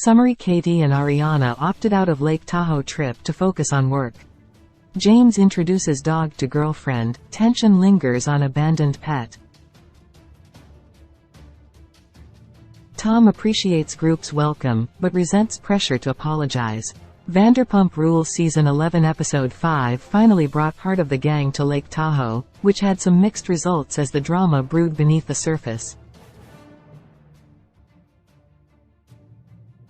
Summary: Katie and Ariana opted out of Lake Tahoe trip to focus on work. James introduces dog to girlfriend, tension lingers on abandoned pet. Tom appreciates group's welcome, but resents pressure to apologize. Vanderpump Rules Season 11 Episode 5 finally brought part of the gang to Lake Tahoe, which had some mixed results as the drama brewed beneath the surface.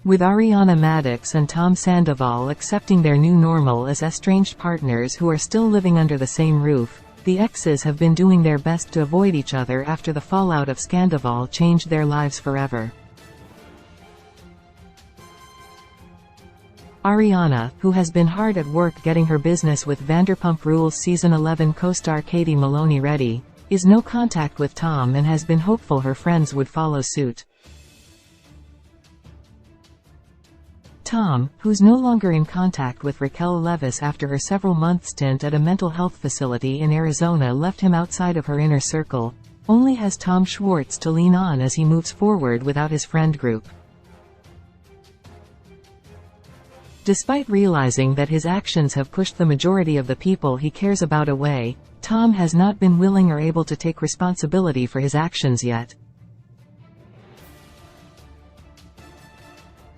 With Ariana Madix and Tom Sandoval accepting their new normal as estranged partners who are still living under the same roof, the exes have been doing their best to avoid each other after the fallout of Sandoval changed their lives forever. Ariana, who has been hard at work getting her business with Vanderpump Rules Season 11 co-star Katie Maloney ready, is no contact with Tom and has been hopeful her friends would follow suit. Tom, who's no longer in contact with Raquel Leviss after her several-month stint at a mental health facility in Arizona left him outside of her inner circle, only has Tom Schwartz to lean on as he moves forward without his friend group. Despite realizing that his actions have pushed the majority of the people he cares about away, Tom has not been willing or able to take responsibility for his actions yet.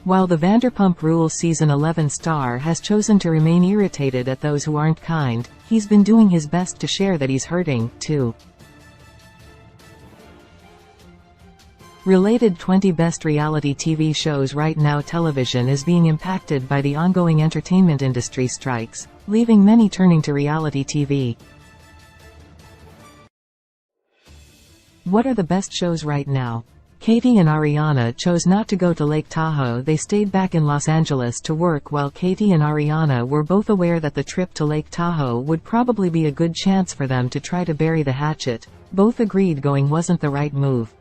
While the Vanderpump Rules Season 11 star has chosen to remain irritated at those who aren't kind, he's been doing his best to share that he's hurting, too. Related 20 Best Reality TV Shows Right Now Television is being impacted by the ongoing entertainment industry strikes, leaving many turning to reality TV. What are the best shows right now? Katie and Ariana chose not to go to Lake Tahoe. They stayed back in Los Angeles to work. While Katie and Ariana were both aware that the trip to Lake Tahoe would probably be a good chance for them to try to bury the hatchet, both agreed going wasn't the right move.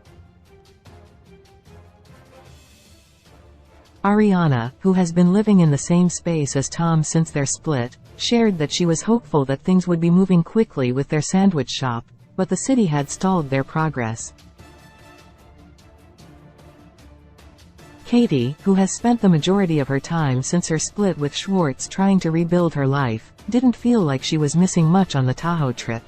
Ariana, who has been living in the same space as Tom since their split, shared that she was hopeful that things would be moving quickly with their sandwich shop, but the city had stalled their progress. Katie, who has spent the majority of her time since her split with Schwartz trying to rebuild her life, didn't feel like she was missing much on the Tahoe trip.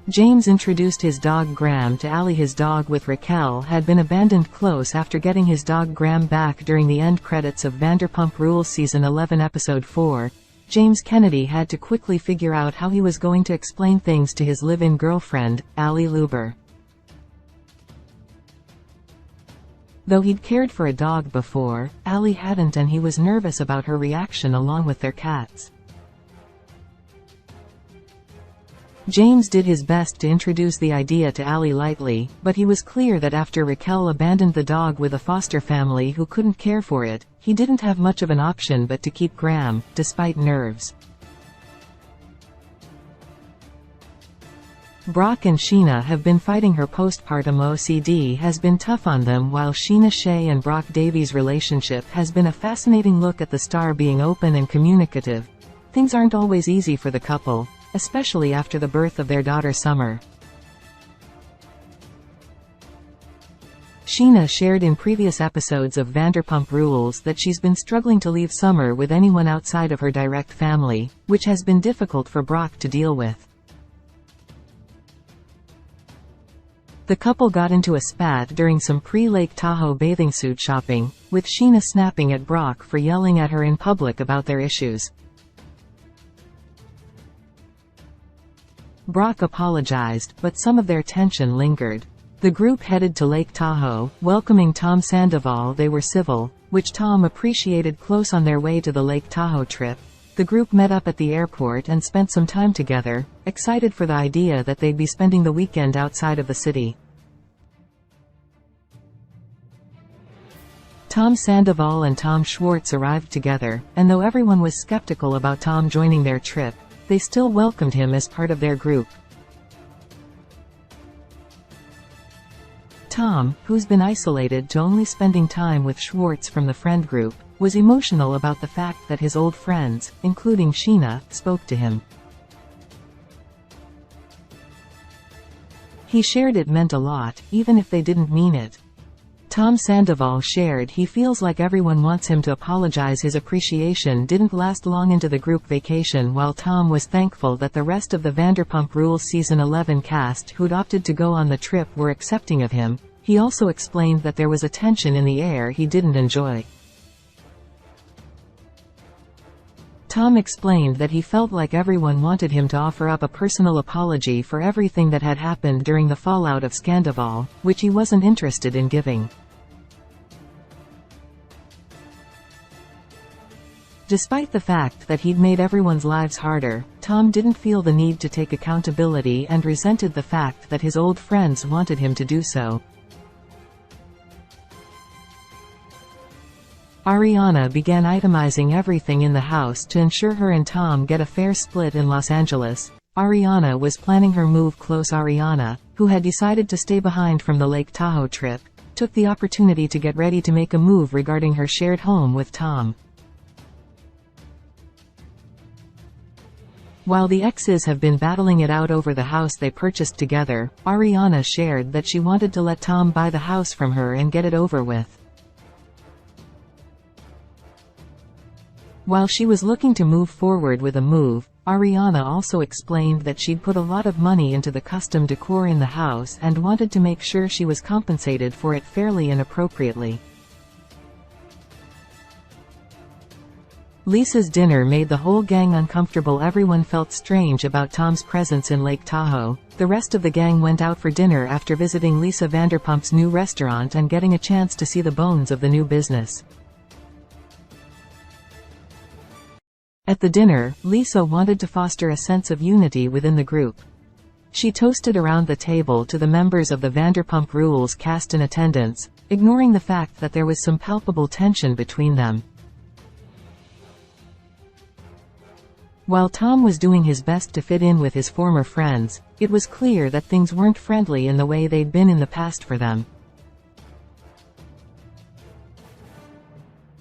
James introduced his dog Graham to Allie. His dog with Raquel had been abandoned close after getting his dog Graham back during the end credits of Vanderpump Rules Season 11 Episode 4. James Kennedy had to quickly figure out how he was going to explain things to his live-in girlfriend, Allie Luber. Though he'd cared for a dog before, Allie hadn't, and he was nervous about her reaction along with their cats. James did his best to introduce the idea to Allie lightly, but he was clear that after Raquel abandoned the dog with a foster family who couldn't care for it, he didn't have much of an option but to keep Graham, despite nerves. Brock and Sheena have been fighting. Her postpartum OCD has been tough on them, while Sheena Shea and Brock Davies' relationship has been a fascinating look at the star being open and communicative. Things aren't always easy for the couple, especially after the birth of their daughter Summer. Sheena shared in previous episodes of Vanderpump Rules that she's been struggling to leave Summer with anyone outside of her direct family, which has been difficult for Brock to deal with. The couple got into a spat during some pre-Lake Tahoe bathing suit shopping, with Sheena snapping at Brock for yelling at her in public about their issues. Brock apologized, but some of their tension lingered. The group headed to Lake Tahoe, welcoming Tom Sandoval. They were civil, which Tom appreciated. Close on their way to the Lake Tahoe trip, the group met up at the airport and spent some time together, excited for the idea that they'd be spending the weekend outside of the city. Tom Sandoval and Tom Schwartz arrived together, and though everyone was skeptical about Tom joining their trip, they still welcomed him as part of their group. Tom, who's been isolated to only spending time with Schwartz from the friend group, was emotional about the fact that his old friends, including Sheena, spoke to him. He shared it meant a lot, even if they didn't mean it. Tom Sandoval shared he feels like everyone wants him to apologize. His appreciation didn't last long into the group vacation. While Tom was thankful that the rest of the Vanderpump Rules Season 11 cast who'd opted to go on the trip were accepting of him, he also explained that there was a tension in the air he didn't enjoy. Tom explained that he felt like everyone wanted him to offer up a personal apology for everything that had happened during the fallout of Scandoval, which he wasn't interested in giving. Despite the fact that he'd made everyone's lives harder, Tom didn't feel the need to take accountability and resented the fact that his old friends wanted him to do so. Ariana began itemizing everything in the house to ensure her and Tom get a fair split in Los Angeles. Ariana was planning her move. Close Ariana, who had decided to stay behind from the Lake Tahoe trip, took the opportunity to get ready to make a move regarding her shared home with Tom. While the exes have been battling it out over the house they purchased together, Ariana shared that she wanted to let Tom buy the house from her and get it over with. While she was looking to move forward with a move, Ariana also explained that she'd put a lot of money into the custom decor in the house and wanted to make sure she was compensated for it fairly and appropriately. Lisa's dinner made the whole gang uncomfortable. Everyone felt strange about Tom's presence in Lake Tahoe. The rest of the gang went out for dinner after visiting Lisa Vanderpump's new restaurant and getting a chance to see the bones of the new business. At the dinner, Lisa wanted to foster a sense of unity within the group. She toasted around the table to the members of the Vanderpump Rules cast in attendance, ignoring the fact that there was some palpable tension between them. While Tom was doing his best to fit in with his former friends, it was clear that things weren't friendly in the way they'd been in the past for them.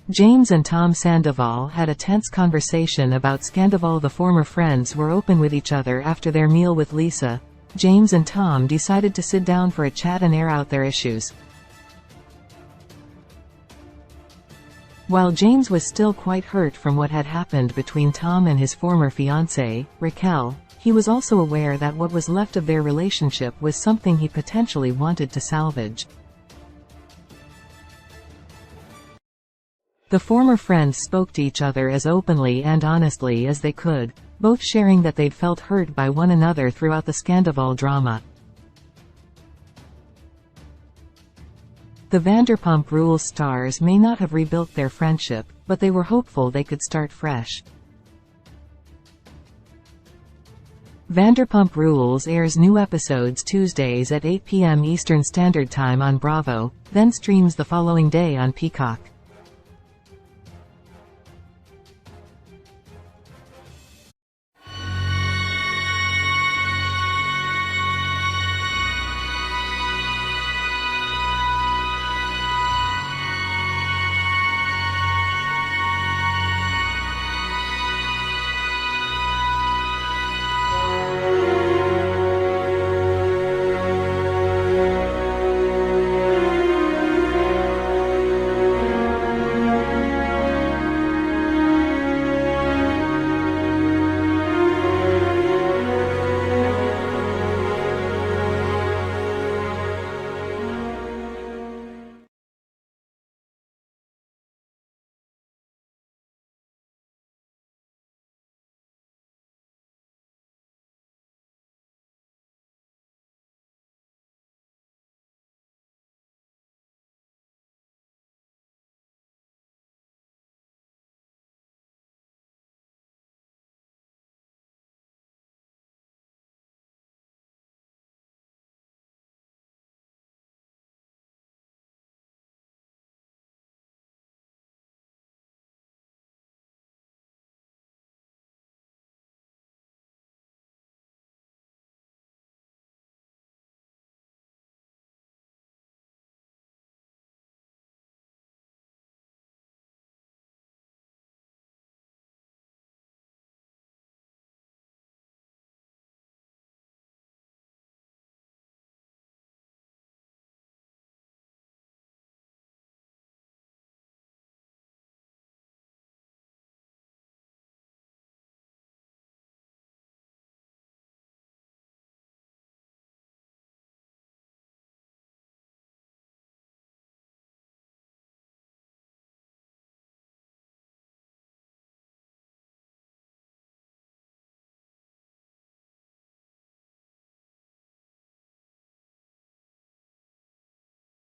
James and Tom Sandoval had a tense conversation about Scandoval. The former friends were open with each other after their meal with Lisa. James and Tom decided to sit down for a chat and air out their issues. While James was still quite hurt from what had happened between Tom and his former fiancée, Raquel, he was also aware that what was left of their relationship was something he potentially wanted to salvage. The former friends spoke to each other as openly and honestly as they could, both sharing that they'd felt hurt by one another throughout the Scandoval drama. The Vanderpump Rules stars may not have rebuilt their friendship, but they were hopeful they could start fresh. Vanderpump Rules airs new episodes Tuesdays at 8 p.m. Eastern Standard Time on Bravo, then streams the following day on Peacock.